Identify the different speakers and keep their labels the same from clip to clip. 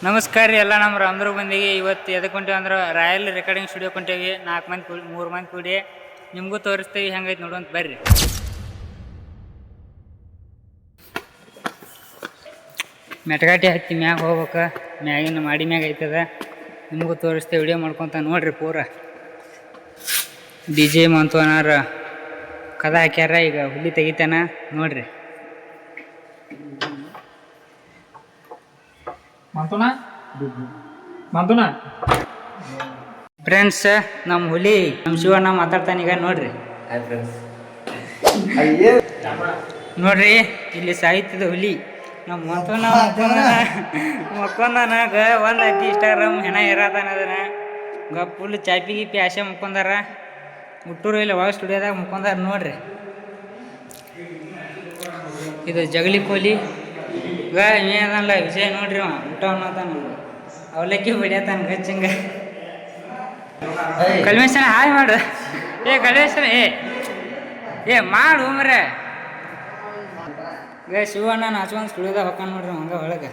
Speaker 1: ನಮಸ್ಕಾರ ರೀ ಎಲ್ಲ ನಮ್ಮ ರಾಮದುರ್ಗ ಮಂದಿಗೆ. ಇವತ್ತು ಎದಕ್ಕೆ ಹೊಂಟೇವಿ ಅಂದ್ರೆ ರಾಯಲ್ ರೆಕಾರ್ಡಿಂಗ್ ಸ್ಟುಡಿಯೋ ಹೊಂಟೇವಿ. 4 ಮಂದಿ ಕೂಡಿ 3 ಮಂದಿ ಕೂಡಿ ನಿಮಗೂ ತೋರಿಸ್ತೀವಿ ಹೆಂಗೈತೆ ನೋಡುವಂತ ಬರ್ರಿ. ಮೆಟಗಾಟಿ ಹತ್ತಿ ಮ್ಯಾಗ ಹೋಗ್ಬೇಕು, ಮ್ಯಾಗಿನ ಮಾಡಿ ಮ್ಯಾಗ ಐತದ. ನಿಮಗೂ ತೋರಿಸ್ತೇವೆ, ವಿಡಿಯೋ ಮಾಡ್ಕೊತ ನೋಡ್ರಿ. ಪೂರ DJ ಮಂತವನಾರ ಕದ ಹಾಕ್ಯಾರ, ಈಗ ಹುಲಿ ತೆಗಿತಾನ ನೋಡ್ರಿ. ಫ್ರೆಂಡ್ಸ್, ನಮ್ಮ ಹುಲಿ ನಮ್ಮ ಶಿವಣ್ಣ ಮಾತಾಡ್ತಾನೆ ಈಗ ನೋಡ್ರಿ. ನೋಡ್ರಿ ಇಲ್ಲಿ ಸಾಹಿತ್ಯದ ಹುಲಿ ನಮ್ಮ ಮಕ್ಕೊಂದನಾಗ ಒಂದು ಐತಿ ಇನ್ಸ್ಟಾಗ್ರಾಮ್ ಹೆಣ ಇರತಾನ. ಅದನ್ನ ಫುಲ್ ಚಾಪಿ ಗಿಪಿ ಆಸೆ ಮುಕ್ಕೊಂಡಾರ. ಹುಟ್ಟೂರು ಇಲ್ಲ ಒಳಗೆ ಸ್ಟುಡಿಯೋದಾಗ ಮುಕ್ಕೊಂಡಾರ ನೋಡ್ರಿ. ಇದು ಜಗಲಿ ಕೋಲಿ ಈಗ ಏನಲ್ಲ ವಿಜಯ್ ನೋಡ್ರಿ. ಊಟ ಅನ್ನತಾನ, ಅವಲಕ್ಕಿ ಹೊಡಿಯತಾನ ಗಚ್ಚಂಗ. ಕಲ್ಮೇಶನ ಹಾಯ್ ಮಾಡು. ಕಲ್ಮೇಶನ ಏ ಮಾಡು ಮರೆ. ಈಗ ಶಿವಣ್ಣ ನಾಚ್ಕೊಂಡು ಸ್ಟುಡಿಯೋದಾಗ ಹೊಕ್ಕ ನೋಡ್ರಿ ಹಂಗ ಒಳಗೆ.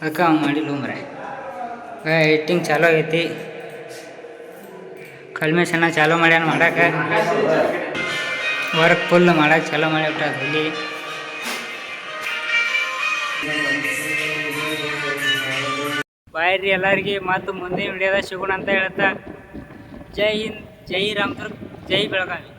Speaker 1: ಅದಕ್ಕೆ ಅವ್ ಮಾಡಿಲ್ಲ ಮರೆ. ಎಡಿಟಿಂಗ್ ಚಾಲೋ ಆಗೈತಿ. ಕಲ್ಮೇಶನ ಚಾಲೋ ಮಾಡ್ಯಾನ ಮಾಡಕ್ಕೆ. ವರ್ಕ್ ಫುಲ್ ಮಾಡಕ್ಕೆ ಚಾಲೋ ಮಾಡಿಬಿಟ್ಟ ಹುಲಿ. ಬಾಯ್ರಿ ಎಲ್ಲರಿಗೆ. ಮತ್ತು ಮುಂದಿನ ವಿಡಿಯೋದಾಗ ಸಿಗೋಣ ಅಂತ ಹೇಳ್ತಾ ಜೈ ಹಿಂದ್, ಜೈ ರಾಮದುರ್ಗ, ಜೈ ಬೆಳಗಾವಿ.